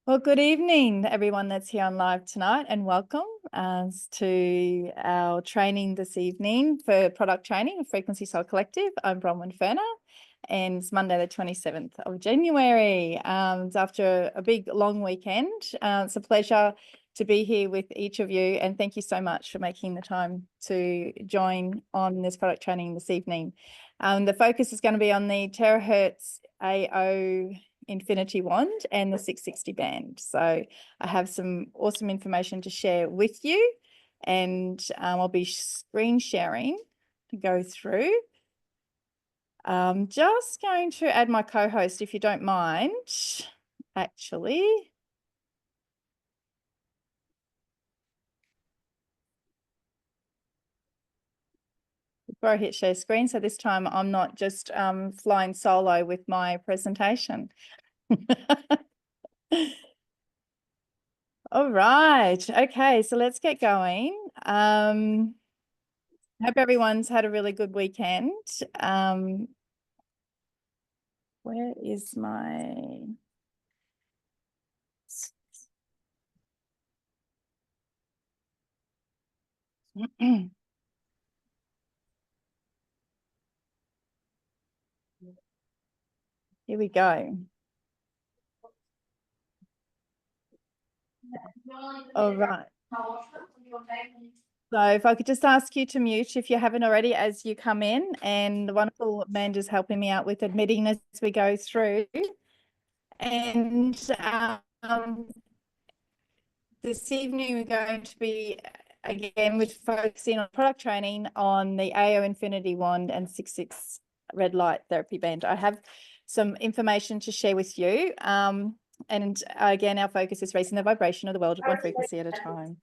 Well, good evening, everyone that's here on live tonight, and welcome to our training this evening for product training of Frequency Soul Collective. I'm Bronwyn Ferner, and it's Monday, the 27th of January. It's after a big, long weekend. It's a pleasure to be here with each of you, and thank you so much for making the time to join on this product training this evening. The focus is going to be on the terahertz AO Infinity Wand and the 660 band. So I have some awesome information to share with you, and I'll be screen sharing to go through. Just going to add my co-host, if you don't mind, actually. Before I hit share screen, so this time I'm not just flying solo with my presentation. All right. Okay, so let's get going. Hope everyone's had a really good weekend. Where is my... Here we go. All right. So if I could just ask you to mute if you haven't already as you come in, and the wonderful Amanda's helping me out with admitting as we go through. And this evening we're going to be, again, we're focusing on product training on the AO Infinity Wand and 66 red light therapy band. I have some information to share with you. And again, our focus is raising the vibration of the world one frequency at a time.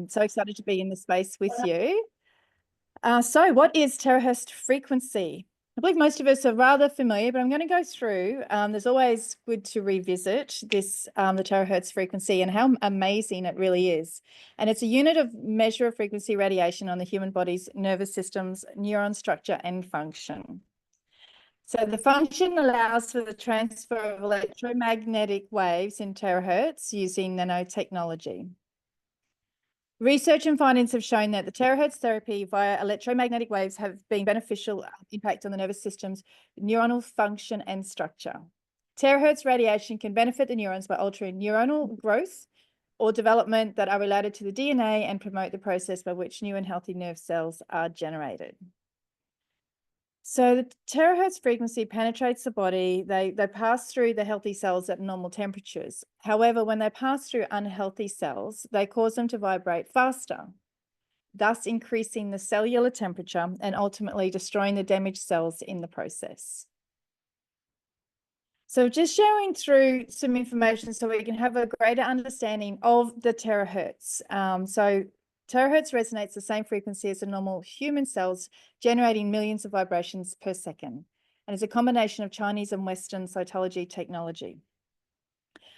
So excited to be in this space with you. So what is terahertz frequency? I believe most of us are rather familiar, but I'm going to go through. There's always good to revisit this, the terahertz frequency, and how amazing it really is. And it's a unit of measure of frequency radiation on the human body's nervous system's neuron structure and function. So the function allows for the transfer of electromagnetic waves in terahertz using nanotechnology. Research and findings have shown that the terahertz therapy via electromagnetic waves have been beneficial impact on the nervous system's neuronal function and structure. Terahertz radiation can benefit the neurons by altering neuronal growth or development that are related to the DNA and promote the process by which new and healthy nerve cells are generated. So the terahertz frequency penetrates the body. They pass through the healthy cells at normal temperatures. However, when they pass through unhealthy cells, they cause them to vibrate faster, thus increasing the cellular temperature and ultimately destroying the damaged cells in the process. So just sharing through some information so we can have a greater understanding of the terahertz. So terahertz resonates the same frequency as the normal human cells, generating millions of vibrations per second. And it's a combination of Chinese and Western cytology technology.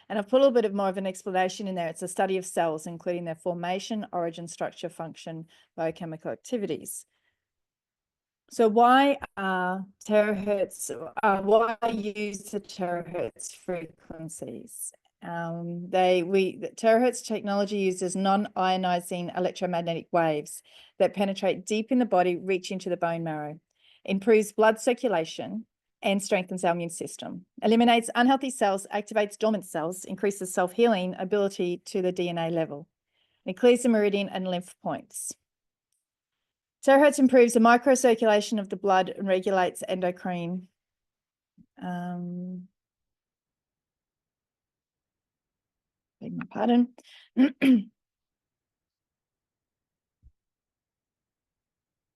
And I've put a little bit of more of an explanation in there. It's a study of cells, including their formation, origin, structure, function, biochemical activities. So why terahertz? Why use the terahertz frequencies? The terahertz technology uses non-ionizing electromagnetic waves that penetrate deep in the body, reaching to the bone marrow, improves blood circulation, and strengthens our immune system, eliminates unhealthy cells, activates dormant cells, increases self-healing ability to the DNA level. It clears the meridian and lymph points. Terahertz improves the microcirculation of the blood and regulates endocrine. Beg my pardon.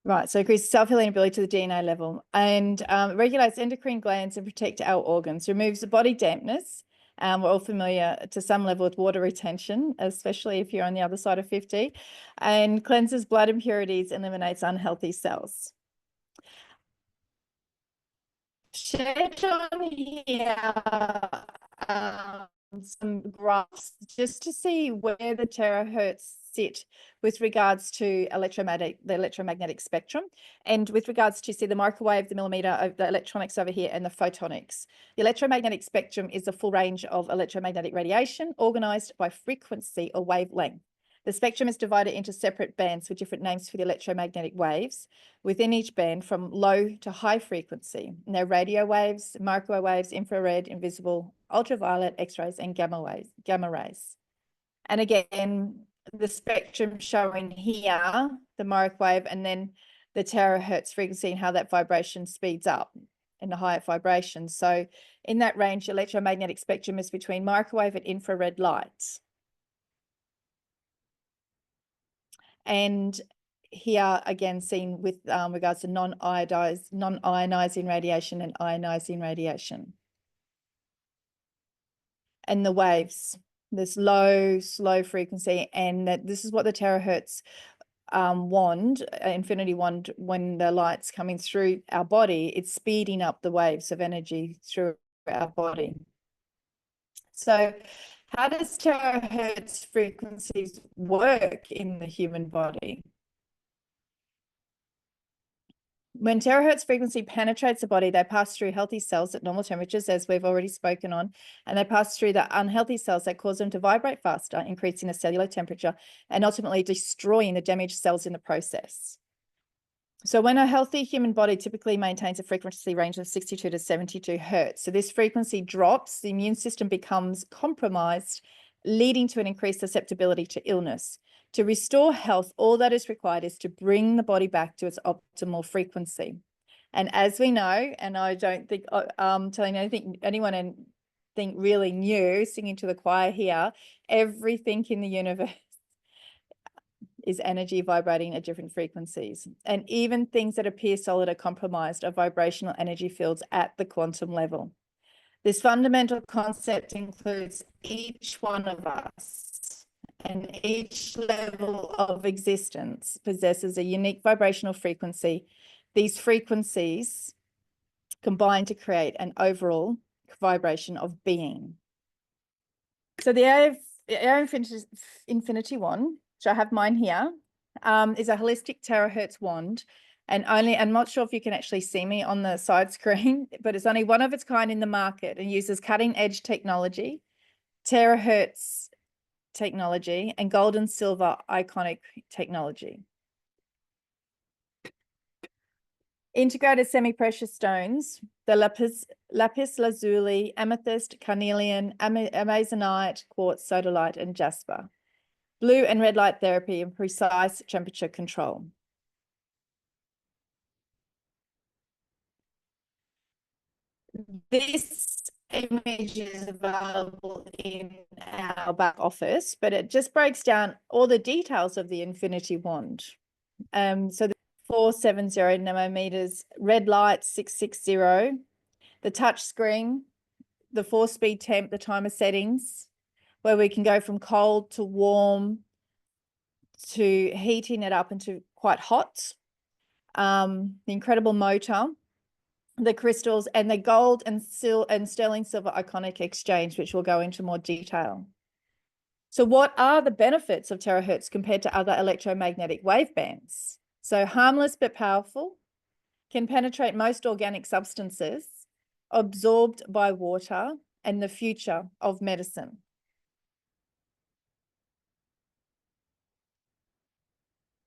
Right, so increases self-healing ability to the DNA level, and regulates endocrine glands and protects our organs, removes the body dampness. We're all familiar to some level with water retention, especially if you're on the other side of 50, and cleanses blood impurities, eliminates unhealthy cells. Shared on here some graphs just to see where the terahertz sit with regards to the electromagnetic spectrum, and with regards to see the microwave, the millimeter, the electronics over here, and the photonics. The electromagnetic spectrum is a full range of electromagnetic radiation organized by frequency or wavelength. The spectrum is divided into separate bands with different names for the electromagnetic waves within each band from low to high frequency. And they're radio waves, microwave waves, infrared, invisible, ultraviolet, X-rays, and gamma rays. And again, the spectrum showing here, the microwave, and then the terahertz frequency and how that vibration speeds up in the higher vibrations. So in that range, electromagnetic spectrum is between microwave and infrared light. And here again seen with regards to non-ionizing radiation and ionizing radiation. And the waves, this low, slow frequency, and this is what the terahertz wand, infinity wand, when the light's coming through our body, it's speeding up the waves of energy through our body. So how does terahertz frequencies work in the human body? When terahertz frequency penetrates the body, they pass through healthy cells at normal temperatures, as we've already spoken on, and they pass through the unhealthy cells that cause them to vibrate faster, increasing the cellular temperature and ultimately destroying the damaged cells in the process. So when a healthy human body typically maintains a frequency range of 62 to 72 hertz, so this frequency drops, the immune system becomes compromised, leading to an increased susceptibility to illness. To restore health, all that is required is to bring the body back to its optimal frequency. And as we know, and I don't think telling anyone really new, singing to the choir here, everything in the universe is energy vibrating at different frequencies. And even things that appear solid are compromised of vibrational energy fields at the quantum level. This fundamental concept includes each one of us, and each level of existence possesses a unique vibrational frequency. These frequencies combine to create an overall vibration of being. So the Air Infinity Wand, which I have mine here, is a holistic terahertz wand. And I'm not sure if you can actually see me on the side screen, but it's only one of its kind in the market and uses cutting edge technology, terahertz technology, and gold and silver iconic technology. Integrated semi-precious stones, the lapis lazuli, amethyst, carnelian, amazonite, quartz, sodalite, and jasper. Blue and red light therapy and precise temperature control. This image is available in our back office, but it just breaks down all the details of the Infinity Wand. So the 470 nanometers, red light 660, the touch screen, the 4-speed temp, the timer settings, where we can go from cold to warm to heating it up into quite hot. The incredible motor, the crystals, and the gold and sterling silver iconic exchange, which we'll go into more detail. So what are the benefits of terahertz compared to other electromagnetic wave bands? So harmless but powerful, can penetrate most organic substances, absorbed by water, and the future of medicine.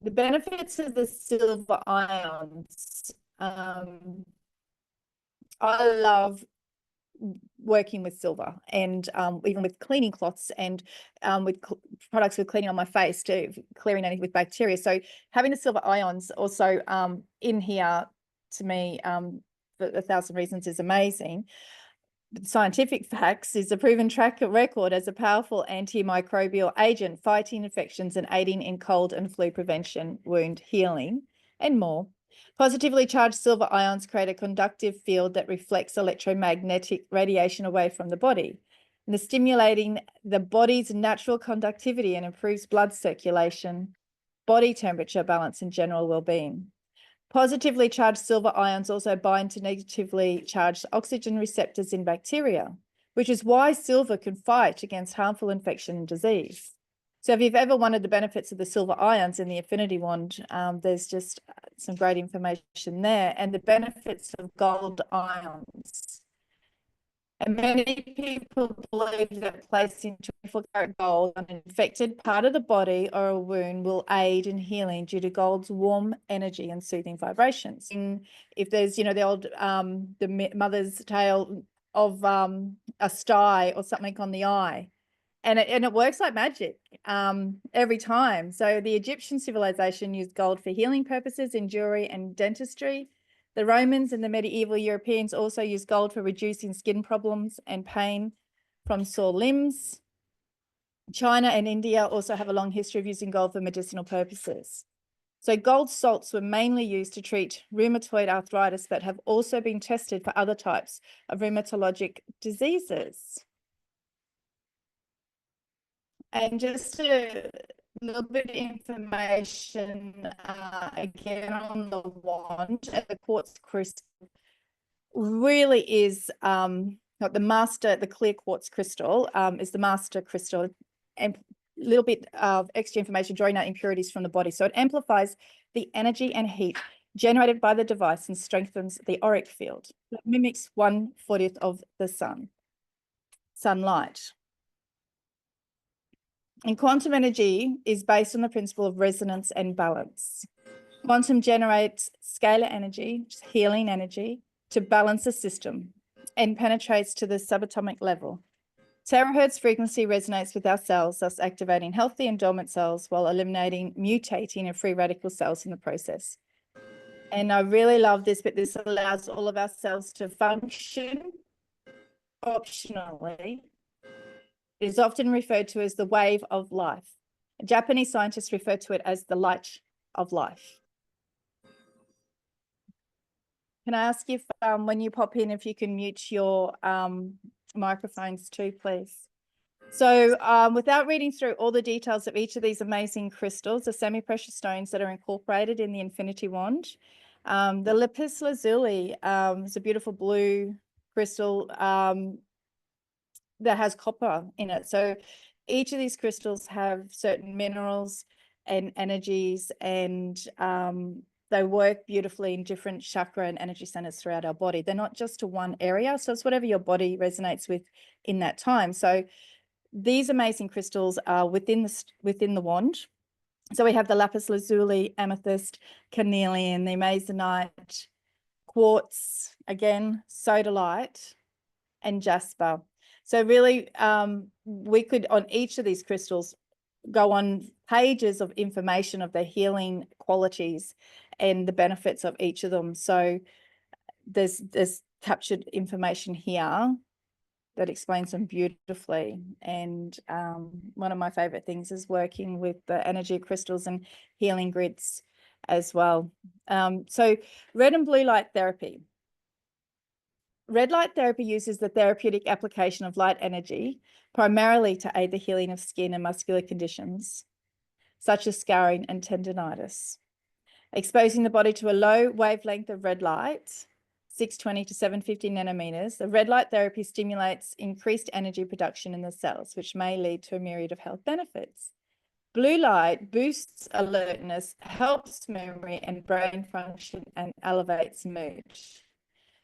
The benefits of the silver ions. I love working with silver, and even with cleaning cloths and with products with cleaning on my face, to clearing anything with bacteria. So having the silver ions also in here, to me, for 1,000 reasons, is amazing. Scientific facts is a proven track record as a powerful antimicrobial agent, fighting infections and aiding in cold and flu prevention, wound healing, and more. Positively charged silver ions create a conductive field that reflects electromagnetic radiation away from the body, and the stimulating the body's natural conductivity and improves blood circulation, body temperature balance, and general well-being. Positively charged silver ions also bind to negatively charged oxygen receptors in bacteria, which is why silver can fight against harmful infection and disease. So if you've ever wondered the benefits of the silver ions in the Affinity Wand, there's just some great information there, and the benefits of gold ions. And many people believe that placing 24-karat gold on an infected part of the body or a wound will aid in healing due to gold's warm energy and soothing vibrations. And if there's, the old, the mother's tale of a sty or something on the eye, and it works like magic every time. So the Egyptian civilization used gold for healing purposes in jewelry and dentistry. The Romans and the medieval Europeans also used gold for reducing skin problems and pain from sore limbs. China and India also have a long history of using gold for medicinal purposes. So gold salts were mainly used to treat rheumatoid arthritis, but have also been tested for other types of rheumatologic diseases. And just a little bit of information again on the wand. The quartz crystal really is the clear quartz crystal is the master crystal, and a little bit of extra information drawing out impurities from the body. So it amplifies the energy and heat generated by the device and strengthens the auric field. It mimics 1/40 of the sunlight. And quantum energy is based on the principle of resonance and balance. Quantum generates scalar energy, which is healing energy, to balance the system and penetrates to the subatomic level. Terahertz frequency resonates with our cells, thus activating healthy and dormant cells while eliminating mutating and free radical cells in the process. And I really love this, but this allows all of our cells to function optionally. It is often referred to as the wave of life. Japanese scientists refer to it as the light of life. Can I ask if, when you pop in, if you can mute your microphones too, please? So without reading through all the details of each of these amazing crystals, the semi-precious stones that are incorporated in the Infinity Wand, the lapis lazuli is a beautiful blue crystal that has copper in it. So each of these crystals have certain minerals and energies, and they work beautifully in different chakra and energy centers throughout our body. They're not just to one area. So it's whatever your body resonates with in that time. So these amazing crystals are within the wand. So we have the lapis lazuli, amethyst, carnelian, the amazonite, quartz, again, sodalite, and jasper. So really, we could, on each of these crystals, go on pages of information of their healing qualities and the benefits of each of them. So there's captured information here that explains them beautifully. And one of my favorite things is working with the energy crystals and healing grids as well. So red and blue light therapy. Red light therapy uses the therapeutic application of light energy primarily to aid the healing of skin and muscular conditions, such as scarring and tendinitis. Exposing the body to a low wavelength of red light, 620 to 750 nanometers, the red light therapy stimulates increased energy production in the cells, which may lead to a myriad of health benefits. Blue light boosts alertness, helps memory and brain function, and elevates mood.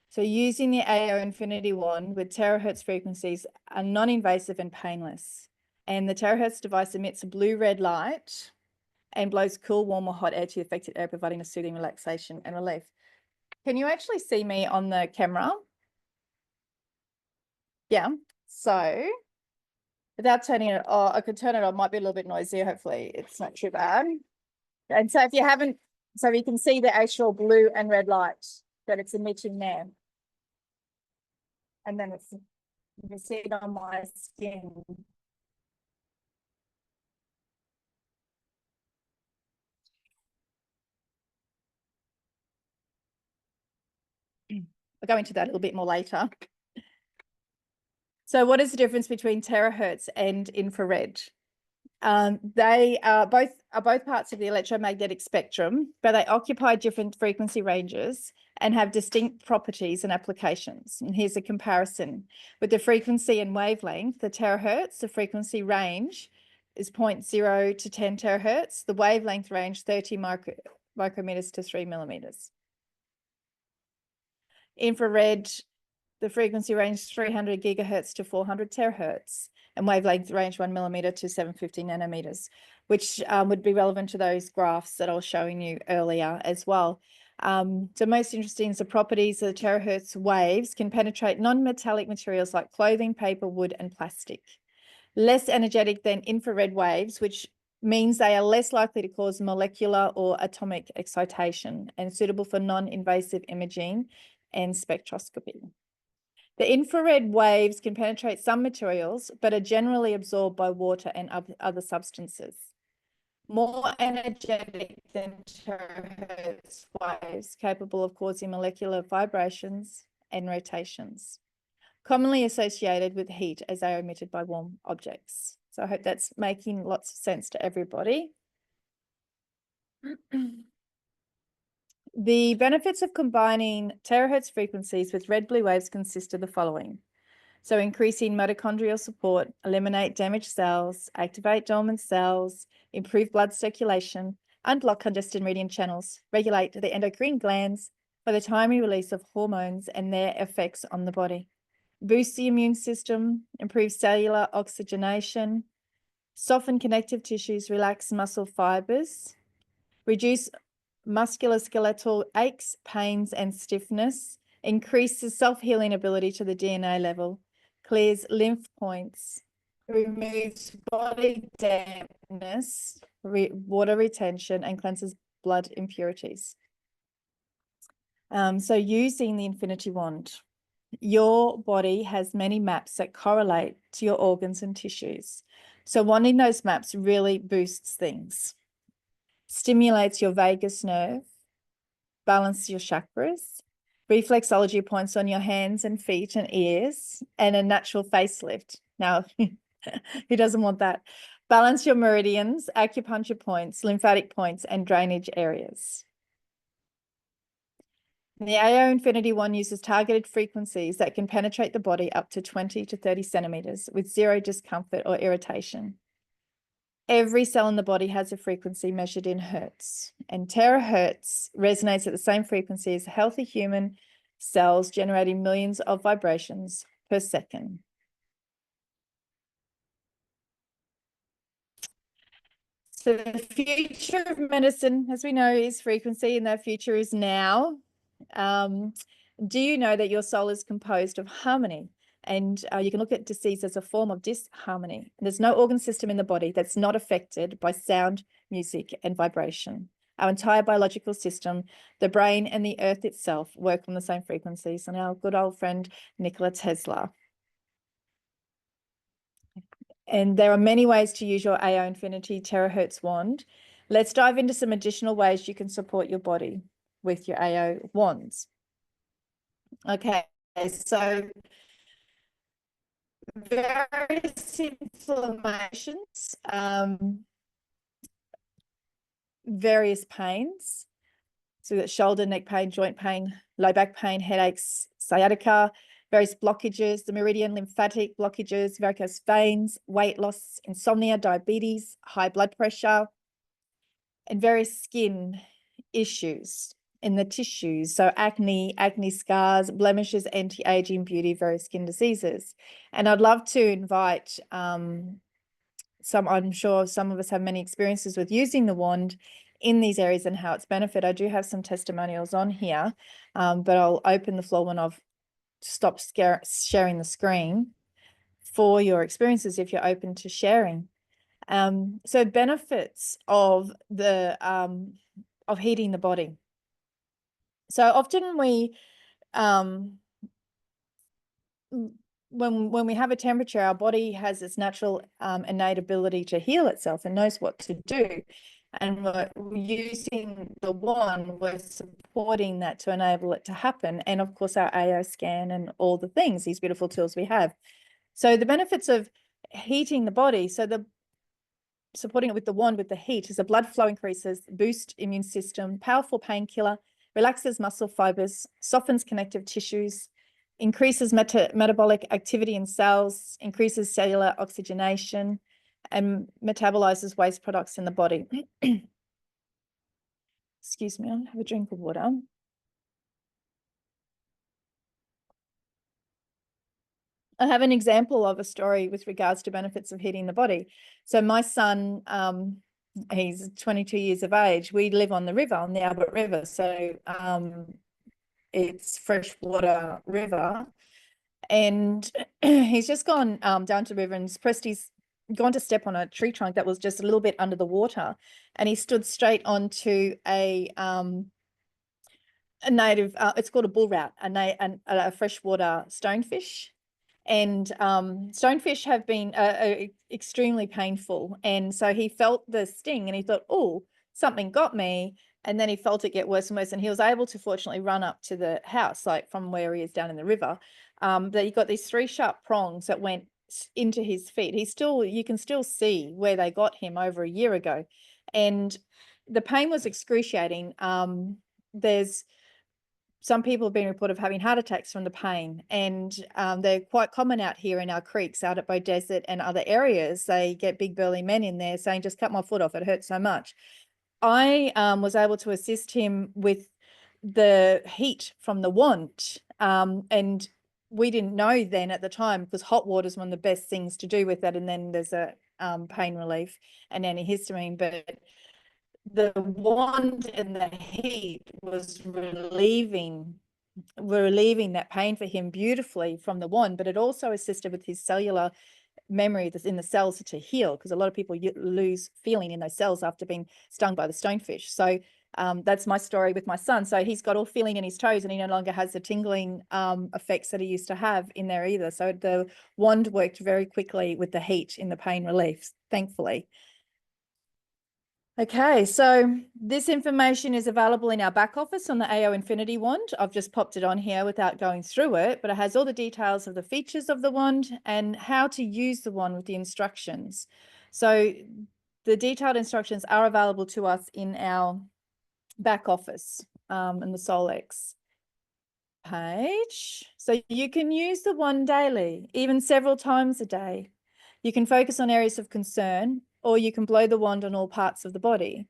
So using the AO Infinity Wand with terahertz frequencies are non-invasive and painless. And the terahertz device emits a blue-red light and blows cool, warm, or hot air to the affected area, providing a soothing relaxation and relief. Can you actually see me on the camera? Yeah. So without turning it on, I could turn it on, might be a little bit noisy. Hopefully it's not too bad. And so if you haven't, so you can see the actual blue and red light that it's emitting there. And then you can see it on my skin. I'll go into that a little bit more later. So what is the difference between terahertz and infrared? They are both parts of the electromagnetic spectrum, but they occupy different frequency ranges and have distinct properties and applications. And here's a comparison. With the frequency and wavelength, the terahertz, the frequency range is 0.0 to 10 terahertz. The wavelength range, 30 micrometers to 3 millimeters. Infrared, the frequency range 300 gigahertz to 400 terahertz, and wavelength range 1 millimeter to 750 nanometers, which would be relevant to those graphs that I was showing you earlier as well. So most interesting is the properties of the terahertz waves can penetrate non-metallic materials like clothing, paper, wood, and plastic. Less energetic than infrared waves, which means they are less likely to cause molecular or atomic excitation and suitable for non-invasive imaging and spectroscopy. The infrared waves can penetrate some materials, but are generally absorbed by water and other substances. More energetic than terahertz waves, capable of causing molecular vibrations and rotations, commonly associated with heat as they are emitted by warm objects. So I hope that's making lots of sense to everybody. The benefits of combining terahertz frequencies with red-blue waves consist of the following. So increasing mitochondrial support, eliminate damaged cells, activate dormant cells, improve blood circulation, unblock congested meridian channels, regulate the endocrine glands by the timely release of hormones and their effects on the body, boost the immune system, improve cellular oxygenation, soften connective tissues, relax muscle fibers, reduce musculoskeletal aches, pains, and stiffness, increases self-healing ability to the DNA level, clears lymph points, removes body dampness, water retention, and cleanses blood impurities. So using the infinity wand, your body has many maps that correlate to your organs and tissues. So wanting those maps really boosts things. Stimulates your vagus nerve, balances your chakras, reflexology points on your hands and feet and ears, and a natural facelift. Now, who doesn't want that? Balance your meridians, acupuncture points, lymphatic points, and drainage areas. The AO Infinity Wand uses targeted frequencies that can penetrate the body up to 20 to 30 centimeters with zero discomfort or irritation. Every cell in the body has a frequency measured in hertz, and terahertz resonates at the same frequency as healthy human cells, generating millions of vibrations per second. So the future of medicine, as we know, is frequency, and that future is now. Do you know that your soul is composed of harmony? And you can look at disease as a form of disharmony. There's no organ system in the body that's not affected by sound, music, and vibration. Our entire biological system, the brain and the earth itself, work on the same frequencies. And our good old friend, Nikola Tesla. And there are many ways to use your AO Infinity Terahertz wand. Let's dive into some additional ways you can support your body with your AO wands. Okay, so various inflammations, various pains. So we've got shoulder, neck pain, joint pain, low back pain, headaches, sciatica, various blockages, the meridian, lymphatic blockages, varicose veins, weight loss, insomnia, diabetes, high blood pressure, and various skin issues in the tissues. So acne scars, blemishes, anti-aging, beauty, various skin diseases. And I'd love to invite I'm sure some of us have many experiences with using the wand in these areas and how it's benefit. I do have some testimonials on here, but I'll open the floor when I've stopped sharing the screen for your experiences if you're open to sharing. So benefits of the of heating the body. So often we when we have a temperature, our body has its natural innate ability to heal itself and knows what to do. And we're using the wand, we're supporting that to enable it to happen. And of course, our AO scan and all the things, these beautiful tools we have. So the benefits of heating the body. So supporting it with the wand with the heat is a blood flow increases, boost immune system, powerful painkiller, relaxes muscle fibers, softens connective tissues, increases metabolic activity in cells, increases cellular oxygenation, and metabolizes waste products in the body. Excuse me, I'll have a drink of water. I have an example of a story with regards to benefits of heating the body. So my son, he's 22 years of age. We live on the river, on the Albert River. So it's freshwater river. And he's just gone down to the river and gone to step on a tree trunk that was just a little bit under the water. And he stood straight onto a native, it's called a bull rat, a freshwater stonefish. And stonefish have been extremely painful. And so he felt the sting and he thought, oh, something got me. And then he felt it get worse and worse. And he was able to fortunately run up to the house, like from where he is down in the river. But he got these 3 sharp prongs that went into his feet. You can still see where they got him over a year ago. And the pain was excruciating. There's some people have been reported of having heart attacks from the pain, and they're quite common out here in our creeks, out at Bow Desert and other areas. They get big burly men in there saying, just cut my foot off, it hurts so much. I was able to assist him with the heat from the wand, and we didn't know then at the time, because hot water is one of the best things to do with that, and then there's a pain relief and antihistamine, but the wand and the heat was relieving that pain for him beautifully from the wand, but it also assisted with his cellular memory that's in the cells to heal, because a lot of people lose feeling in those cells after being stung by the stonefish. So that's my story with my son. So he's got all feeling in his toes and he no longer has the tingling effects that he used to have in there either. So the wand worked very quickly with the heat in the pain relief, thankfully. Okay, so this information is available in our back office on the AO Infinity wand. I've just popped it on here without going through it, but it has all the details of the features of the wand and how to use the wand with the instructions. So the detailed instructions are available to us in our back office in the Solex page. So you can use the wand daily, even several times a day. You can focus on areas of concern, or you can blow the wand on all parts of the body.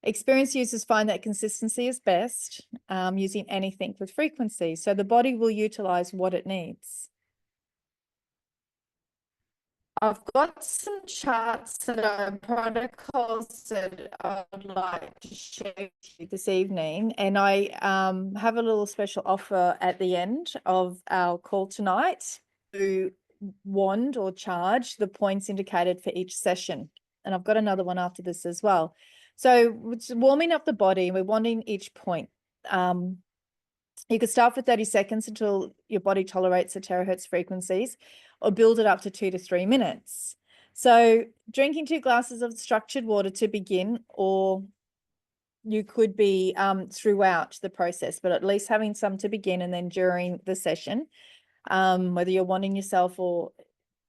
Experienced users find that consistency is best using anything with frequency. So the body will utilize what it needs. I've got some charts that are protocols that I'd like to share with you this evening. And I have a little special offer at the end of our call tonight to wand or charge the points indicated for each session. And I've got another one after this as well. So it's warming up the body, and we're wanding each point. You could start for 30 seconds until your body tolerates the terahertz frequencies, or build it up to 2 to 3 minutes. So drinking 2 glasses of structured water to begin, or you could be throughout the process, but at least having some to begin and then during the session, whether you're wanding yourself or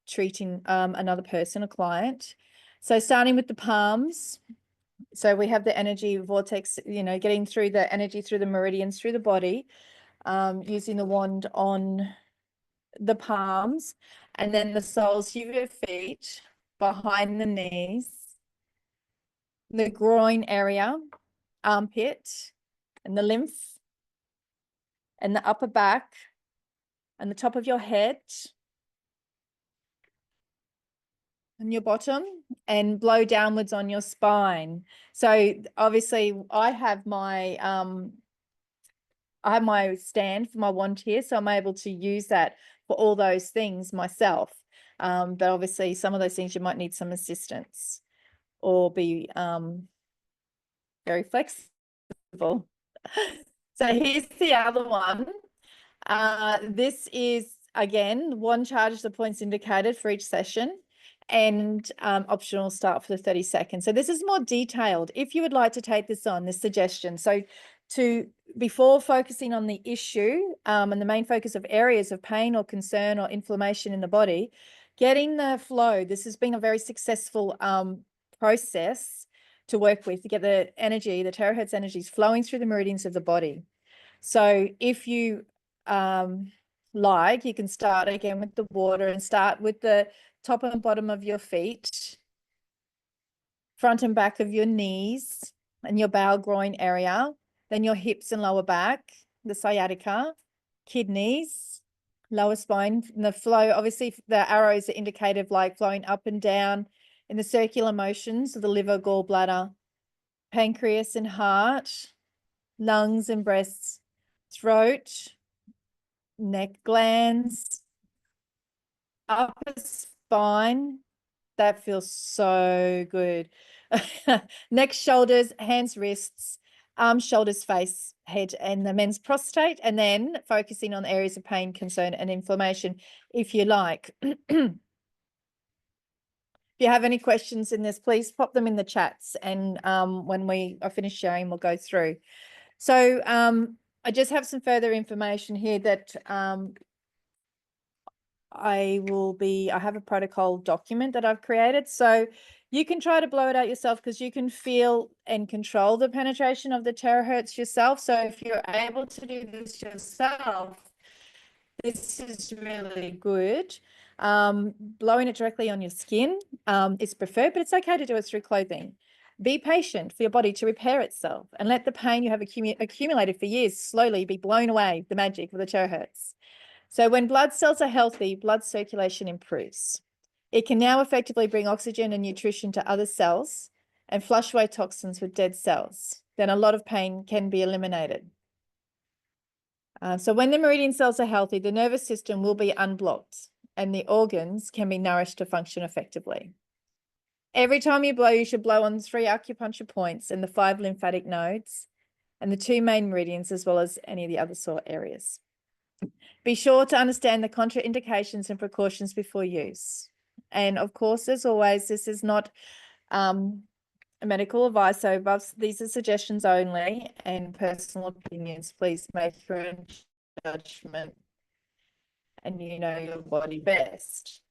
treating another person, a client. So starting with the palms. So we have the energy vortex, getting through the energy through the meridians, through the body, using the wand on the palms, and then the soles of your feet, behind the knees, the groin area, armpit, and the lymph, and the upper back, and the top of your head, and your bottom, and blow downwards on your spine. So obviously I have my stand for my wand here, so I'm able to use that for all those things myself. But obviously some of those things you might need some assistance or be very flexible. So here's the other one. This is, again, one charge the points indicated for each session, and optional start for the 30 seconds. So this is more detailed. If you would like to take this on, this suggestion. So before focusing on the issue and the main focus of areas of pain or concern or inflammation in the body, getting the flow. This has been a very successful process to work with to get the energy, the terahertz energies flowing through the meridians of the body. So if you like, you can start again with the water and start with the top and bottom of your feet, front and back of your knees and your bowel groin area, then your hips and lower back, the sciatica, kidneys, lower spine, and the flow. Obviously, the arrows are indicative like flowing up and down in the circular motions of the liver, gallbladder, pancreas and heart, lungs and breasts, throat, neck glands, upper spine. That feels so good. Neck, shoulders, hands, wrists, arms, shoulders, face, head, and the men's prostate, and then focusing on areas of pain, concern, and inflammation, if you like. If you have any questions in this, please pop them in the chats, and when we are finished sharing, we'll go through. So I just have some further information here that I have a protocol document that I've created. So you can try to blow it out yourself because you can feel and control the penetration of the terahertz yourself. So if you're able to do this yourself, this is really good. Blowing it directly on your skin is preferred, but it's okay to do it through clothing. Be patient for your body to repair itself and let the pain you have accumulated for years slowly be blown away, the magic of the terahertz. So when blood cells are healthy, blood circulation improves. It can now effectively bring oxygen and nutrition to other cells and flush away toxins with dead cells. Then a lot of pain can be eliminated. So when the meridian cells are healthy, the nervous system will be unblocked and the organs can be nourished to function effectively. Every time you blow, you should blow on 3 acupuncture points and the 5 lymphatic nodes and the 2 main meridians, as well as any of the other sore areas. Be sure to understand the contraindications and precautions before use. And of course, as always, this is not medical advice, so these are suggestions only and personal opinions. Please make your own judgment and you know your body best.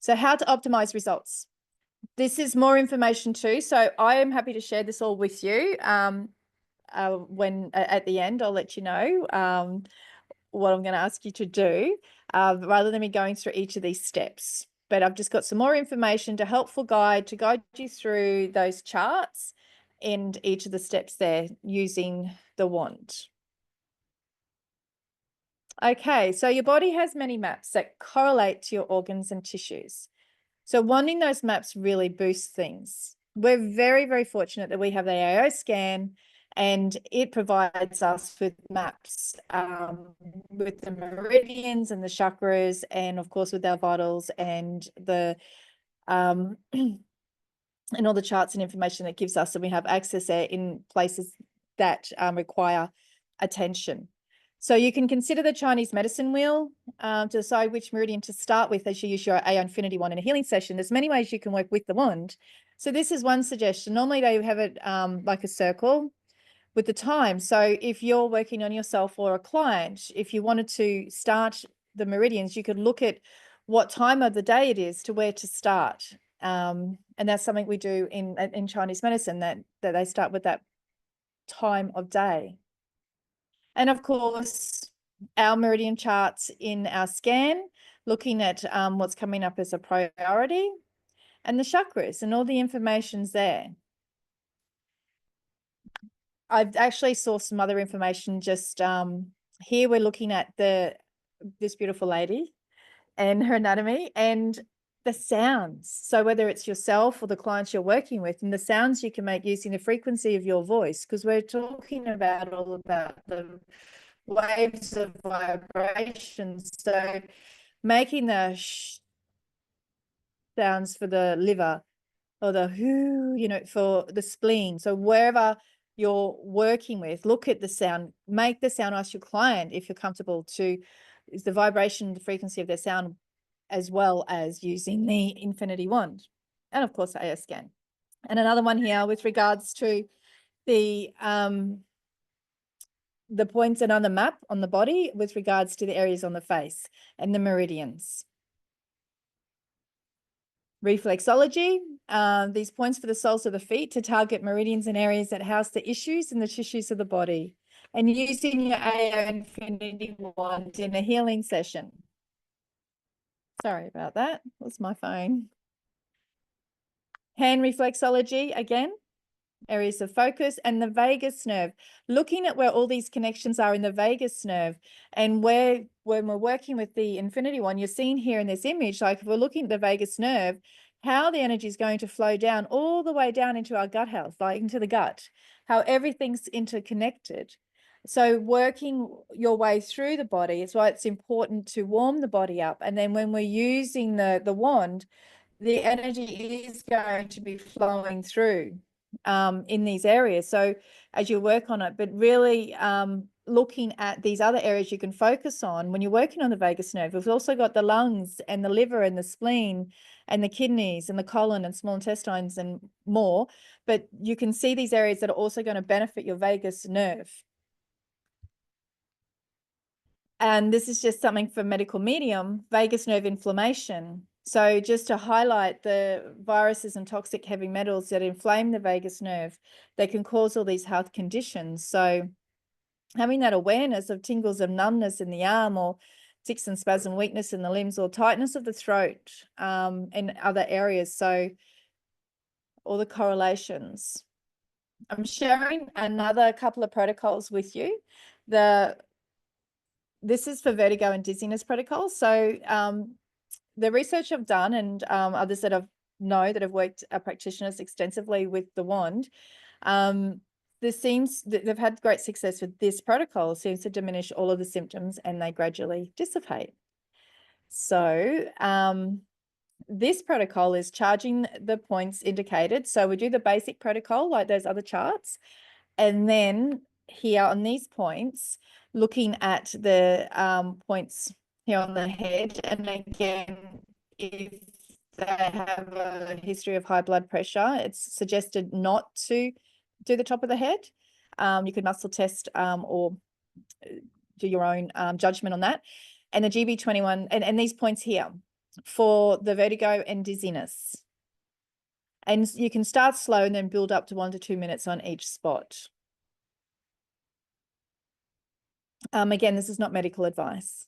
So how to optimize results. This is more information too. So I am happy to share this all with you. When at the end, I'll let you know what I'm going to ask you to do rather than me going through each of these steps. But I've just got some more information to helpful guide to guide you through those charts and each of the steps there using the wand. Okay, so your body has many maps that correlate to your organs and tissues. So wanding those maps really boosts things. We're very, very fortunate that we have the AO scan and it provides us with maps with the meridians and the chakras and of course with our vitals and the and all the charts and information that gives us, and we have access there in places that require attention. So you can consider the Chinese medicine wheel to decide which meridian to start with as you use your AO Infinity wand in a healing session. There's many ways you can work with the wand. So this is one suggestion. Normally they have it like a circle with the time. So if you're working on yourself or a client, if you wanted to start the meridians, you could look at what time of the day it is to where to start. And that's something we do in Chinese medicine, that they start with that time of day. And of course, our meridian charts in our scan, looking at what's coming up as a priority, and the chakras and all the information's there. I've actually saw some other information just here. We're looking at this beautiful lady and her anatomy and the sounds. So whether it's yourself or the clients you're working with, and the sounds you can make using the frequency of your voice, because we're talking about all about the waves of vibrations. So making the sounds for the liver or the whoo, for the spleen. So wherever you're working with, look at the sound, make the sound, ask your client if you're comfortable to is the vibration, the frequency of their sound, as well as using the Infinity wand. And of course, AO scan. And another one here with regards to the points on the map on the body with regards to the areas on the face and the meridians. Reflexology, these points for the soles of the feet to target meridians and areas that house the issues in the tissues of the body. And using your AO Infinity Wand in a healing session. Sorry about that. That's my phone. Hand reflexology, again, areas of focus, and the vagus nerve, looking at where all these connections are in the vagus nerve. And when we're working with the Infinity One, you're seeing here in this image, like if we're looking at the vagus nerve, how the energy is going to flow down all the way down into our gut health, like into the gut, how everything's interconnected. So working your way through the body, it's why it's important to warm the body up. And then when we're using the wand, the energy is going to be flowing through in these areas. So as you work on it, but really looking at these other areas you can focus on when you're working on the vagus nerve. We've also got the lungs and the liver and the spleen and the kidneys and the colon and small intestines and more. But you can see these areas that are also going to benefit your vagus nerve. And this is just something for medical medium, vagus nerve inflammation. So just to highlight the viruses and toxic heavy metals that inflame the vagus nerve, they can cause all these health conditions. So having that awareness of tingles of numbness in the arm, or tics and spasm, weakness in the limbs, or tightness of the throat in other areas. So all the correlations. I'm sharing another couple of protocols with you. This is for vertigo and dizziness protocols. So the research I've done, and others that I've that have worked practitioners extensively with the wand, they've had great success with this protocol. It seems to diminish all of the symptoms and they gradually dissipate. So this protocol is charging the points indicated. So we do the basic protocol like those other charts, and then here on these points, looking at the points here on the head. And again, if they have a history of high blood pressure, it's suggested not to do the top of the head. You could muscle test or do your own judgment on that. And the GB21 and these points here for the vertigo and dizziness. And you can start slow and then build up to 1 to 2 minutes on each spot. Again, this is not medical advice.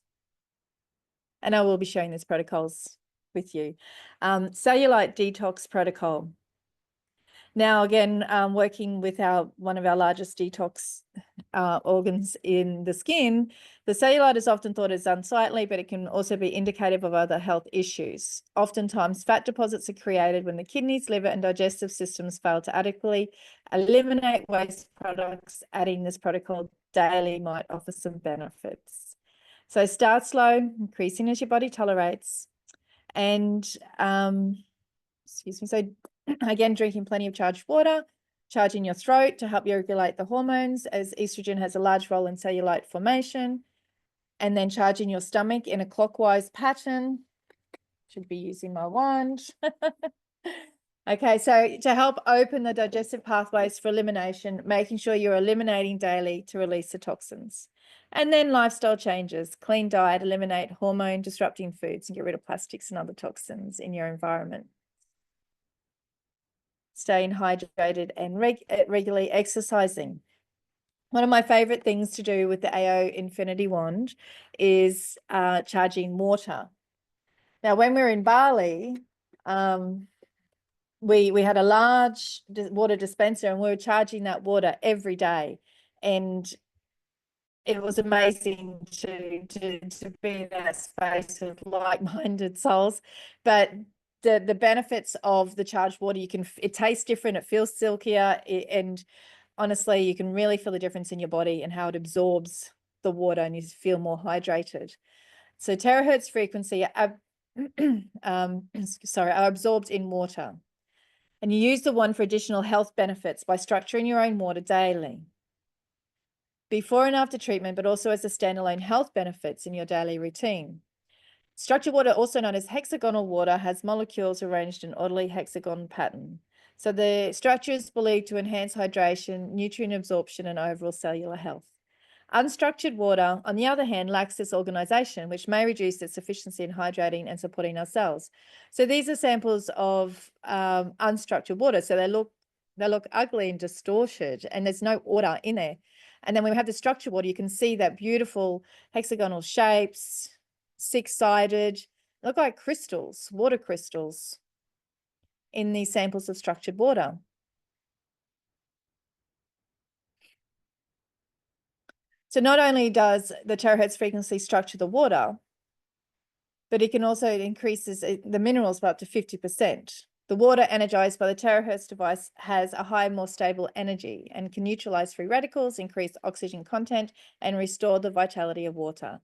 And I will be sharing these protocols with you. Cellulite detox protocol. Now, again, working with one of our largest detox organs in the skin, the cellulite is often thought as unsightly, but it can also be indicative of other health issues. Oftentimes, fat deposits are created when the kidneys, liver, and digestive systems fail to adequately eliminate waste products. Adding this protocol daily might offer some benefits. So start slow, increasing as your body tolerates. And excuse me, so again, drinking plenty of charged water, charging your throat to help you regulate the hormones, as estrogen has a large role in cellulite formation, and then charging your stomach in a clockwise pattern. Should be using my wand. Okay, so to help open the digestive pathways for elimination, making sure you're eliminating daily to release the toxins. And then lifestyle changes, clean diet, eliminate hormone disrupting foods and get rid of plastics and other toxins in your environment. Staying hydrated and regularly exercising. One of my favorite things to do with the AO Infinity Wand is charging water. Now, when we were in Bali, we had a large water dispenser and we were charging that water every day. And it was amazing to be in that space of like-minded souls. But the benefits of the charged water, it tastes different, it feels silkier, and honestly, you can really feel the difference in your body and how it absorbs the water and you feel more hydrated. So terahertz frequency are absorbed in water. And you use the one for additional health benefits by structuring your own water daily. Before and after treatment, but also as a standalone health benefits in your daily routine. Structured water, also known as hexagonal water, has molecules arranged in orderly hexagon pattern. So the structure is believed to enhance hydration, nutrient absorption, and overall cellular health. Unstructured water, on the other hand, lacks this organization, which may reduce its efficiency in hydrating and supporting our cells. So these are samples of unstructured water. So they look ugly and distorted, and there's no order in there. And then when we have the structured water, you can see that beautiful hexagonal shapes, six-sided, look like crystals, water crystals in these samples of structured water. So not only does the terahertz frequency structure the water, but it can also increases the minerals by up to 50%. The water energized by the terahertz device has a higher, more stable energy and can neutralize free radicals, increase oxygen content, and restore the vitality of water.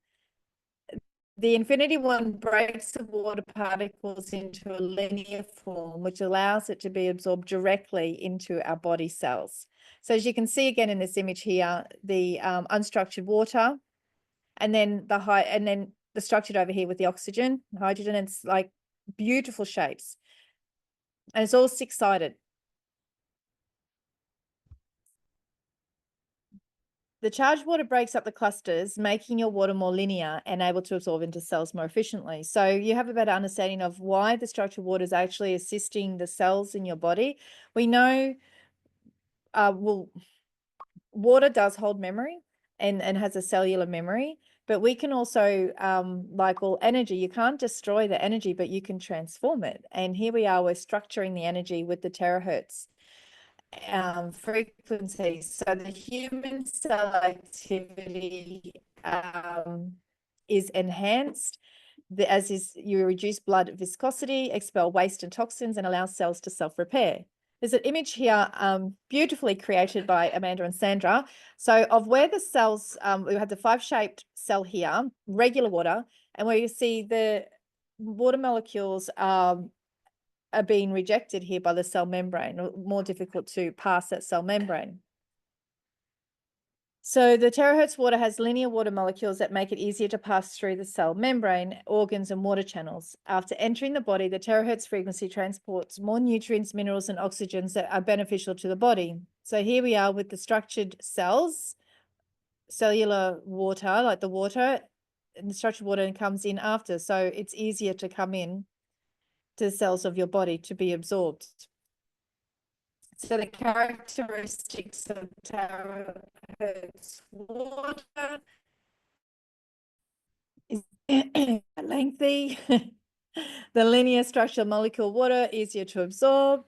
The Infinity One breaks the water particles into a linear form, which allows it to be absorbed directly into our body cells. So as you can see again in this image here, the unstructured water, and then the structured over here with the oxygen, hydrogen, and it's like beautiful shapes. And it's all six-sided. The charged water breaks up the clusters, making your water more linear and able to absorb into cells more efficiently. So you have a better understanding of why the structured water is actually assisting the cells in your body. We know, water does hold memory and has a cellular memory, but we can also, like all energy, you can't destroy the energy, but you can transform it. And here we are, we're structuring the energy with the terahertz frequencies. So the human cell activity is enhanced, as is you reduce blood viscosity, expel waste and toxins, and allow cells to self-repair. There's an image here beautifully created by Amanda and Sandra. So of where the cells, we have the 5-shaped cell here, regular water, and where you see the water molecules are being rejected here by the cell membrane, or more difficult to pass that cell membrane. So the terahertz water has linear water molecules that make it easier to pass through the cell membrane, organs, and water channels. After entering the body, the terahertz frequency transports more nutrients, minerals, and oxygens that are beneficial to the body. So here we are with the structured cells, cellular water, like the water, and the structured water comes in after. So it's easier to come in to the cells of your body to be absorbed. So the characteristics of terahertz water is lengthy. The linear structural molecule water, easier to absorb,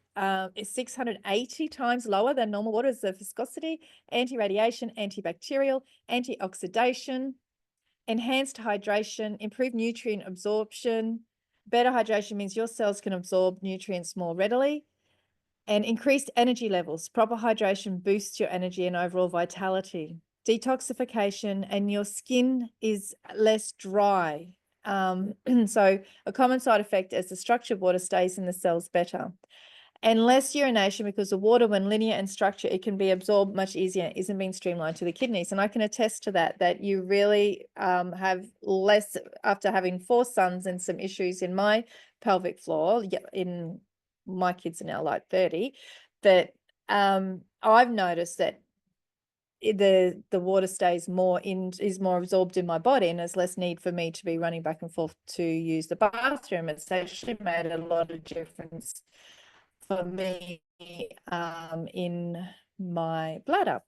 is 680 times lower than normal water as the viscosity, anti-radiation, antibacterial, antioxidation, enhanced hydration, improved nutrient absorption. Better hydration means your cells can absorb nutrients more readily. And increased energy levels. Proper hydration boosts your energy and overall vitality. Detoxification, and your skin is less dry. So a common side effect is the structured water stays in the cells better. And less urination, because the water, when linear and structured, it can be absorbed much easier, isn't being streamlined to the kidneys. And I can attest to that you really have less, after having 4 sons and some issues in my pelvic floor, my kids are now like 30, that I've noticed that the water stays is more absorbed in my body, and there's less need for me to be running back and forth to use the bathroom. It's actually made a lot of difference for me in my bladder.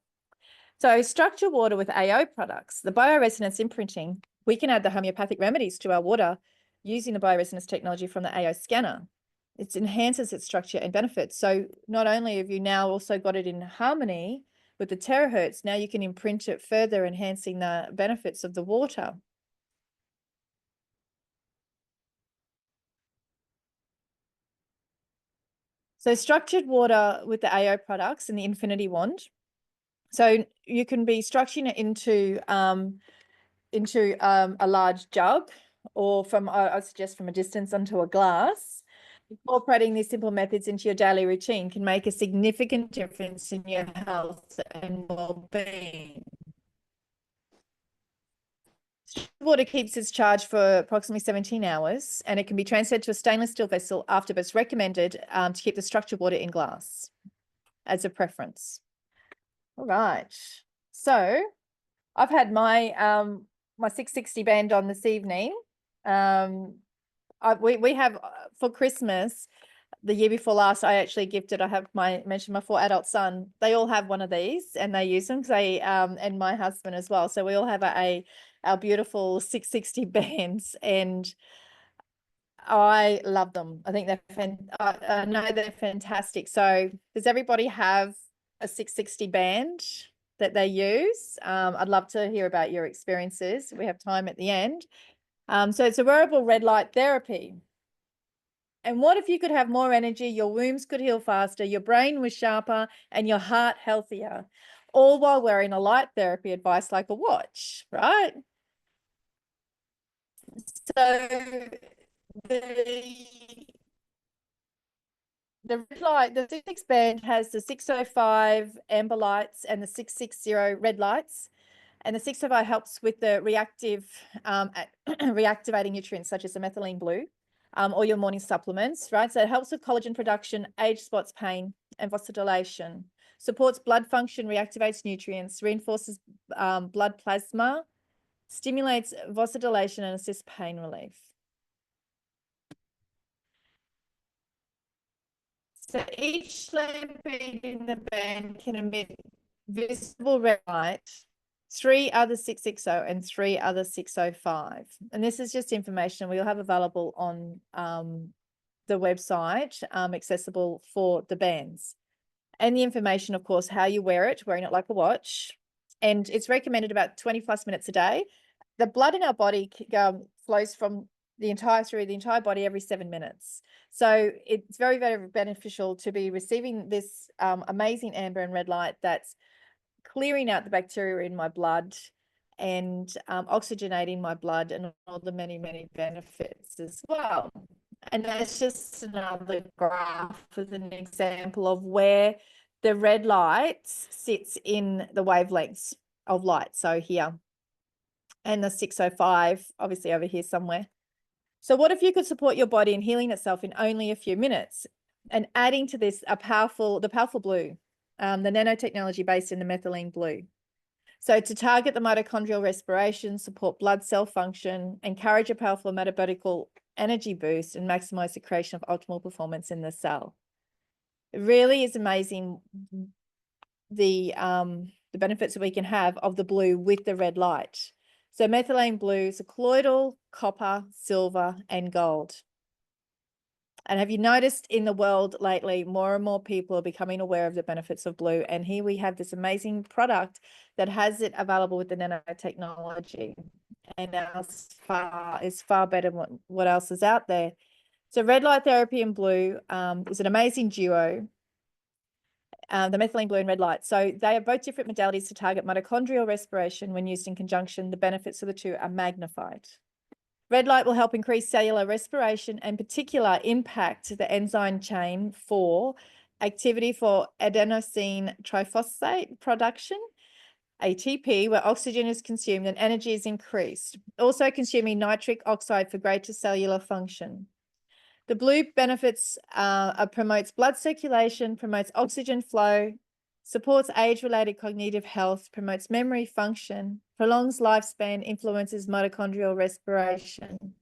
So structured water with AO products, the bioresonance imprinting, we can add the homeopathic remedies to our water using the bioresonance technology from the AO scanner. It enhances its structure and benefits. So not only have you now also got it in harmony with the terahertz, now you can imprint it further, enhancing the benefits of the water. So structured water with the AO products and the Infinity Wand. So you can be structuring it into a large jug, or I suggest from a distance onto a glass. Incorporating these simple methods into your daily routine can make a significant difference in your health and well-being. Water keeps its charge for approximately 17 hours, and it can be transferred to a stainless steel vessel after, but it's recommended to keep the structured water in glass as a preference. All right. So I've had my my 660 band on this evening. We have for Christmas the year before last, I actually gifted, I mentioned my 4 adult son, they all have one of these and they use them, they and my husband as well. So we all have our beautiful 660 bands, and I love them. I think I know they're fantastic. So does everybody have a 660 band that they use? I'd love to hear about your experiences. We have time at the end. So it's a wearable red light therapy. And what if you could have more energy, your wounds could heal faster, your brain was sharper, and your heart healthier, all while wearing a light therapy advice like a watch, right? So the red light, the 6 band has the 605 amber lights and the 660 red lights. And the 605 helps with the reactivating nutrients such as the methylene blue, or your morning supplements, right? So it helps with collagen production, age spots, pain, and vasodilation. Supports blood function, reactivates nutrients, reinforces blood plasma, stimulates vasodilation, and assists pain relief. So each lamp bead in the band can emit visible red light, 3 other 660 and 3 other 605. And this is just information we'll have available on the website, accessible for the bands. And the information, of course, how you wear it, wearing it like a watch. And it's recommended about 20 plus minutes a day. The blood in our body flows from through the entire body every 7 minutes. So it's very, very beneficial to be receiving this amazing amber and red light that's clearing out the bacteria in my blood and oxygenating my blood, and all the many, many benefits as well. And that's just another graph with an example of where the red light sits in the wavelengths of light. So here, and the 605 obviously over here somewhere. So what if you could support your body in healing itself in only a few minutes? And adding to this, the powerful blue, the nanotechnology based in the methylene blue. So to target the mitochondrial respiration, support blood cell function, encourage a powerful metabolic energy boost, and maximize the creation of optimal performance in the cell. It really is amazing the benefits that we can have of the blue with the red light. So methylene blue is a colloidal, copper, silver, and gold. And have you noticed in the world lately, more and more people are becoming aware of the benefits of blue? And here we have this amazing product that has it available with the nanotechnology. And is far better than what else is out there. So red light therapy and blue is an amazing duo. The methylene blue and red light. So they are both different modalities to target mitochondrial respiration. When used in conjunction, the benefits of the two are magnified. Red light will help increase cellular respiration and particular impact the enzyme chain for activity for adenosine triphosphate production, ATP, where oxygen is consumed and energy is increased, also consuming nitric oxide for greater cellular function. The blue benefits promotes blood circulation, promotes oxygen flow, supports age-related cognitive health, promotes memory function, prolongs lifespan, influences mitochondrial respiration.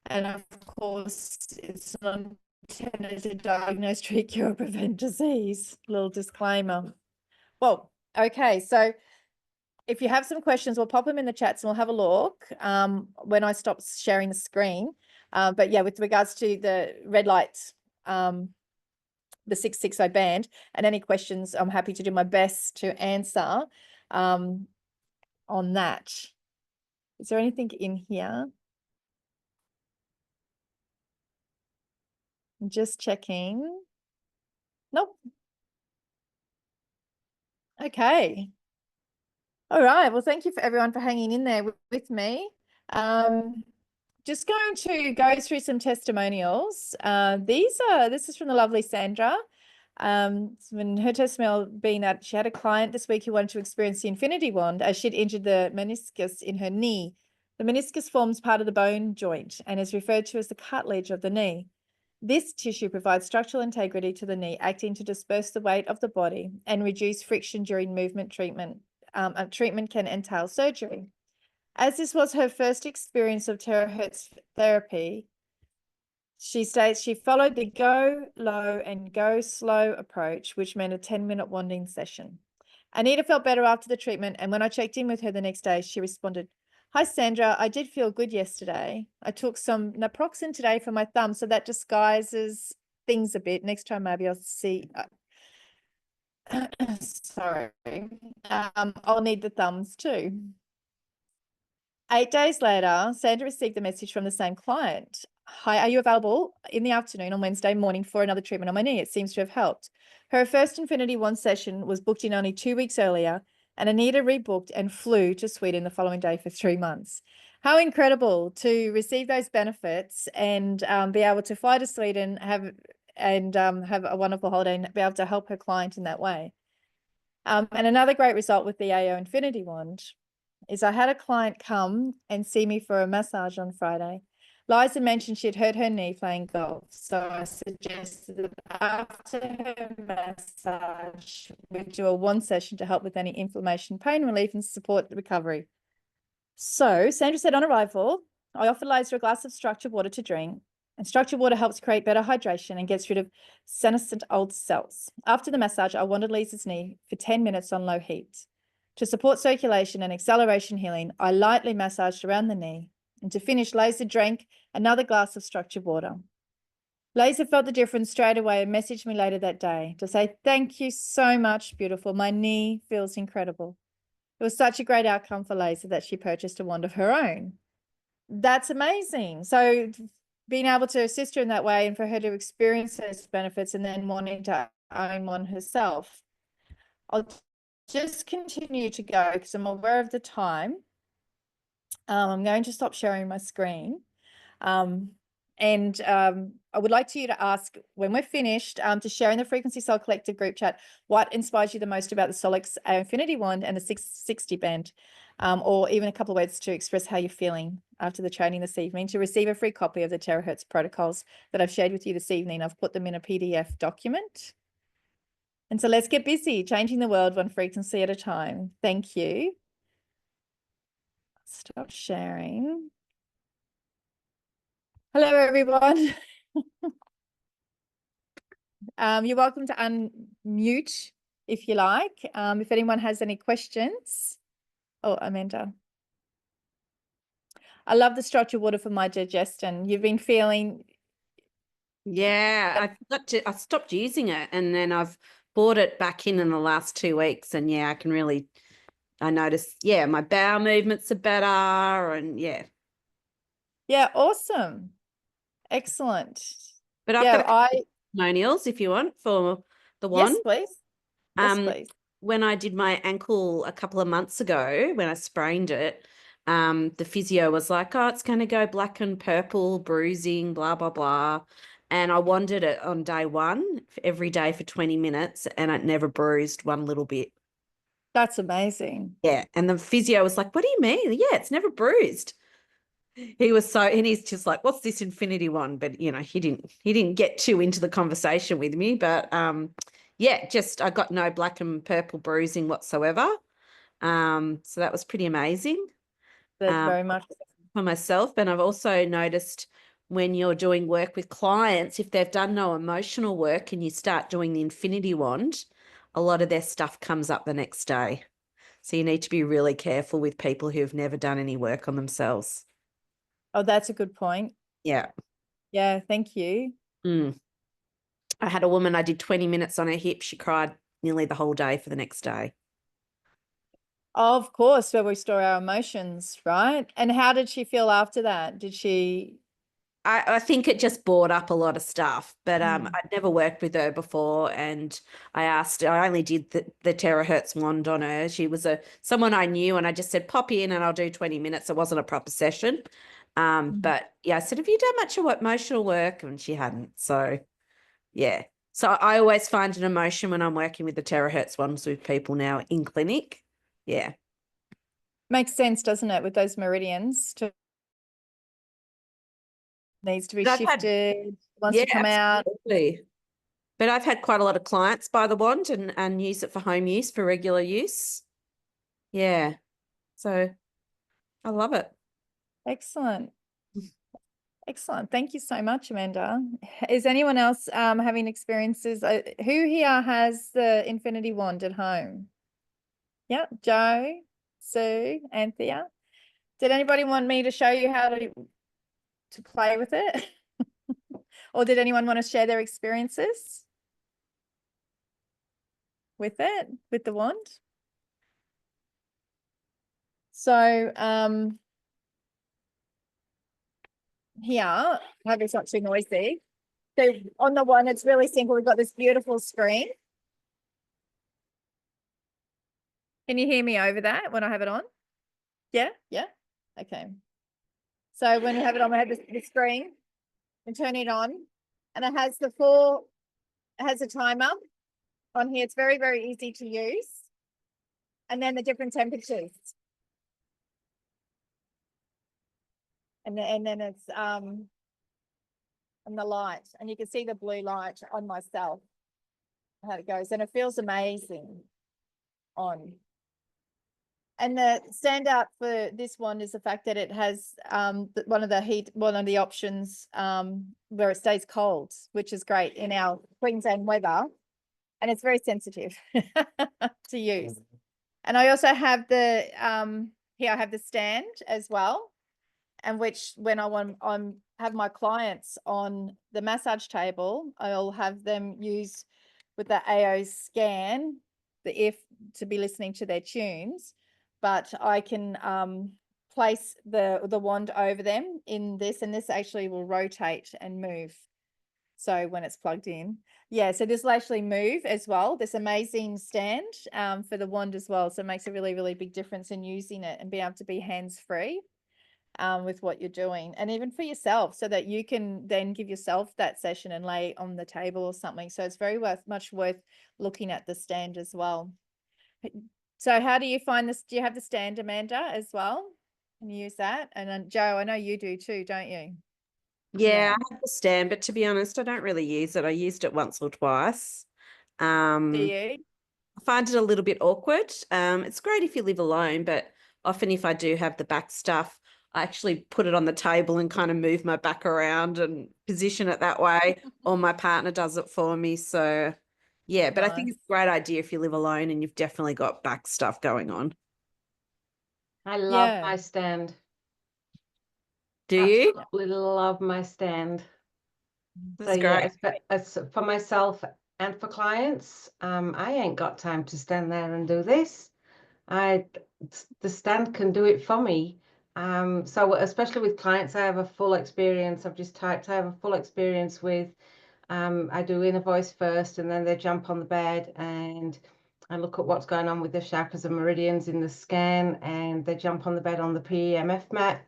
And of course, it's not intended to diagnose, treat, cure, or prevent disease. Little disclaimer. Well, okay, so if you have some questions, we'll pop them in the chats and we'll have a look when I stop sharing the screen. But yeah, with regards to the red light, the 660 band, and any questions, I'm happy to do my best to answer on that. Is there anything in here? I'm just checking. Nope. Okay. All right. Well, thank you for everyone for hanging in there with me. Just going to go through some testimonials. This is from the lovely Sandra. When her testimonial being that she had a client this week who wanted to experience the infinity wand as she'd injured the meniscus in her knee. The meniscus forms part of the bone joint and is referred to as the cartilage of the knee. This tissue provides structural integrity to the knee, acting to disperse the weight of the body and reduce friction during movement treatment. treatment can entail surgery. As this was her first experience of terahertz therapy, she states she followed the go low and go slow approach, which meant a 10-minute wanding session. Anita felt better after the treatment, and when I checked in with her the next day, she responded, "Hi, Sandra, I did feel good yesterday. I took some naproxen today for my thumb, so that disguises things a bit. Next time, maybe I'll see." Sorry. I'll need the thumbs too. 8 days later, Sandra received a message from the same client. "Hi, are you available in the afternoon on Wednesday morning for another treatment on my knee? It seems to have helped." Her first Infinity One session was booked in only 2 weeks earlier, and Anita rebooked and flew to Sweden the following day for 3 months. How incredible to receive those benefits and be able to fly to Sweden, have a wonderful holiday and be able to help her client in that way. And another great result with the AO Infinity Wand is I had a client come and see me for a massage on Friday. Liza mentioned she'd hurt her knee playing golf, so I suggested that after her massage, we do a wand session to help with any inflammation, pain relief, and support the recovery. So Sandra said on arrival, I offered Liza a glass of structured water to drink, and structured water helps create better hydration and gets rid of senescent old cells. After the massage, I wandered Lisa's knee for 10 minutes on low heat. To support circulation and acceleration healing, I lightly massaged around the knee. And to finish, Liza drank another glass of structured water. Liza felt the difference straight away and messaged me later that day to say, "Thank you so much, beautiful. My knee feels incredible." It was such a great outcome for Liza that she purchased a wand of her own. That's amazing. So being able to assist her in that way and for her to experience those benefits and then wanting to own one herself. I'll just continue to go because I'm aware of the time. I'm going to stop sharing my screen. I would like you to ask when we're finished to share in the Frequency Soul Collective group chat what inspires you the most about the Solix Infinity Wand and the 660 band, or even a couple of words to express how you're feeling after the training this evening. To receive a free copy of the Terahertz protocols that I've shared with you this evening, I've put them in a PDF document. And so let's get busy changing the world one frequency at a time. Thank you. Stop sharing. Hello, everyone. You're welcome to unmute if you like. If anyone has any questions. Oh, Amanda. I love the structured water for my digestion. You've been feeling. Yeah, I stopped using it and then I've bought it back in the last 2 weeks. And yeah, I noticed, yeah, my bowel movements are better and yeah. Yeah, awesome. Excellent. But I've got testimonials if you want for the wand. Yes, please. Yes, please. When I did my ankle a couple of months ago, when I sprained it, the physio was like, "Oh, it's going to go black and purple, bruising, blah, blah, blah." And I wandered it on day one every day for 20 minutes and it never bruised one little bit. That's amazing. Yeah. And the physio was like, "What do you mean?" "Yeah, it's never bruised." And he's just like, "What's this Infinity One?" But you know, he didn't get too into the conversation with me. But yeah, I got no black and purple bruising whatsoever. So that was pretty amazing. That's very much for myself. And I've also noticed when you're doing work with clients, if they've done no emotional work and you start doing the Infinity Wand, a lot of their stuff comes up the next day. So you need to be really careful with people who've never done any work on themselves. Oh, that's a good point. Yeah. Yeah, thank you. I had a woman, I did 20 minutes on her hip. She cried nearly the whole day for the next day. Of course, where we store our emotions, right? And how did she feel after that? Did she? I think it just brought up a lot of stuff, but I'd never worked with her before, and I only did the terahertz wand on her. She was someone I knew, and I just said, "Pop in and I'll do 20 minutes." It wasn't a proper session. But yeah, I said, "Have you done much of emotional work?" And she hadn't. So yeah. So I always find an emotion when I'm working with the terahertz ones with people now in clinic. Yeah. Makes sense, doesn't it? With those meridians needs to be shifted, wants to come absolutely. Out. But I've had quite a lot of clients buy the wand and use it for home use, for regular use. Yeah. So I love it. Excellent. Excellent. Thank you so much, Amanda. Is anyone else having experiences? Who here has the Infinity Wand at home? Yeah, Joe, Sue, Anthea. Did anybody want me to show you how to play with it? Or did anyone want to share their experiences with it, with the wand? So here, I hope it's not too noisy. So on the one, it's really simple. We've got this beautiful screen. Can you hear me over that when I have it on? Yeah, yeah. Okay. So when we have it on, we have the screen and turn it on, and it has it has a timer on here. It's very, very easy to use. And then the different temperatures. And then it's and the light, and you can see the blue light on myself, how it goes, and it feels amazing on. And the standout for this one is the fact that it has one of the options where it stays cold, which is great in our Queensland weather, and it's very sensitive to use. And I also have the here I have the stand as well, and which when I have my clients on the massage table, I'll have them use with the AO scan the if to be listening to their tunes, but I can place the wand over them in this, and this actually will rotate and move. So when it's plugged in, yeah, so this will actually move as well. This amazing stand for the wand as well. So it makes a really, really big difference in using it and be able to be hands-free with what you're doing, and even for yourself, so that you can then give yourself that session and lay on the table or something. So it's very much worth looking at the stand as well. So how do you find this? Do you have the stand, Amanda, as well? Can you use that? And then Joe, I know you do too, don't you? Yeah, I have the stand, but to be honest, I don't really use it. I used it once or twice. Do I you? find it a little bit awkward. It's great if you live alone, but often if I do have the back stuff, I actually put it on the table and kind of move my back around and position it that way, or my partner does it for me. So yeah, but I think Nice. it's a great idea if you live alone and you've definitely got back stuff going on. I love Yeah. my stand. Do you? Absolutely love my stand. That's So yeah, great. as for myself and for clients, I ain't got time to stand there and do this. The stand can do it for me. So especially with clients, I have a full experience. I've just typed, I have a full experience with, I do inner voice first, and then they jump on the bed and I look at what's going on with the chakras and meridians in the scan, and they jump on the bed on the PEMF mat.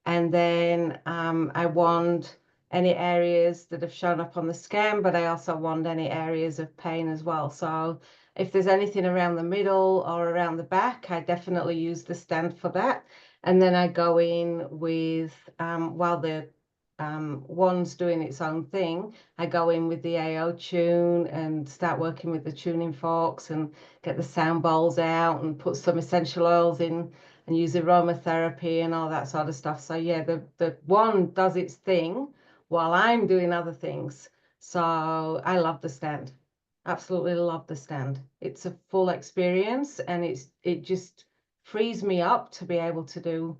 And then I wand any areas that have shown up on the scan, but I also wand any areas of pain as well. So if there's anything around the middle or around the back, I definitely use the stand for that. And then I go in with, while the wand's doing its own thing, I go in with the AO tune and start working with the tuning forks and get the sound bowls out and put some essential oils in and use aromatherapy and all that sort of stuff. So yeah, the wand does its thing while I'm doing other things. So I love the stand. Absolutely love the stand. It's a full experience, and it just frees me up to be able to do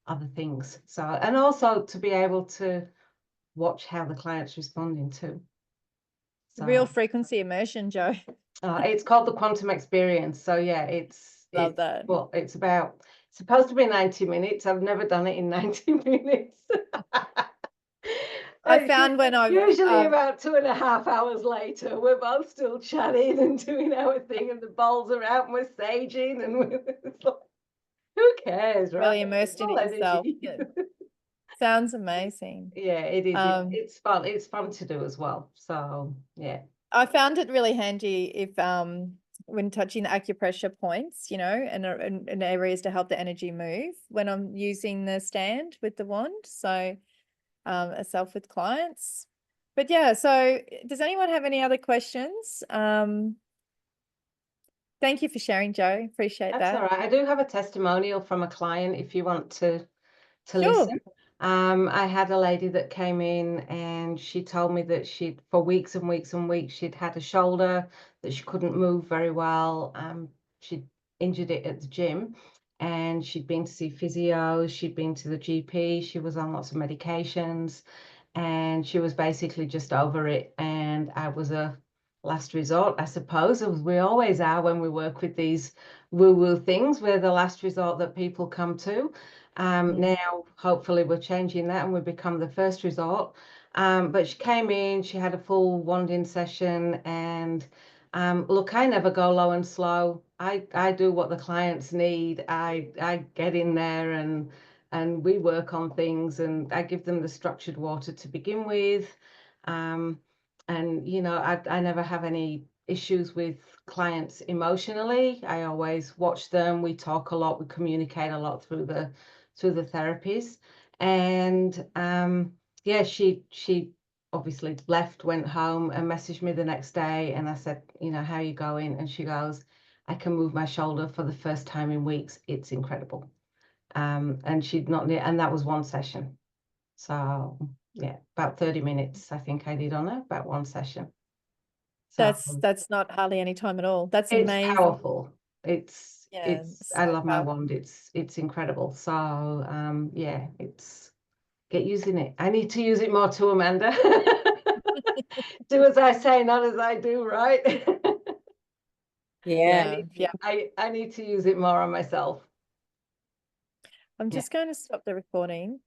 other things. So, and also to be able to watch how the client's responding too. Real So frequency immersion, Joe. it's called the quantum experience. So yeah, Love that. well, it's supposed to be 90 minutes. I've never done it in 90 minutes. I found when I've usually about 2.5 hours later, we're both still chatting and doing our thing, and the bowls are out and we're saging, and it's like, who cares, right? really immersed in All it yourself. energy. Yeah. Sounds amazing. Yeah, it is. It's fun. It's fun to do as well. So yeah. I found it really handy if when touching the acupressure points, you know, and areas to help the energy move when I'm using the stand with the wand. So self with clients. But yeah, so does anyone have any other questions that Thank you for sharing, Joe. Appreciate That's that. all right. I do have a testimonial from a client if you want to Sure. listen. I had a lady that came in and she told me that she'd, for weeks and weeks and weeks, she'd had a shoulder that she couldn't move very well. She'd injured it at the gym and she'd been to see physio, she'd been to the GP, she was on lots of medications and she was basically just over it. And I was a last resort, I suppose, as we always are when we work with these woo-woo things. We're the last resort that people come to. Now, hopefully, we're changing that and we become the first resort. But she came in, she had a full wanding session, and look, I never go low and slow. I do what the clients need. I get in there and we work on things, and I give them the structured water to begin with. And you know, I never have any issues with clients emotionally. I always watch them. We talk a lot. We communicate a lot through the therapies. And yeah, she obviously left, went home, and messaged me the next day. And I said, you know, how are you going? And she goes, I can move my shoulder for the first time in weeks. It's incredible. And she'd not, and that was one session. So yeah, about 30 minutes, I think I did on her, about one session. So That's not hardly any time at all. That's it's amazing. powerful. It's Yeah, I so love my powerful. wand. It's incredible. So yeah, it's get using it. I need to use it more too, Amanda. Do as I say, not as I do, right? Yeah. Yeah. I need to use it more on myself. I'm Yeah. just going to stop the recording.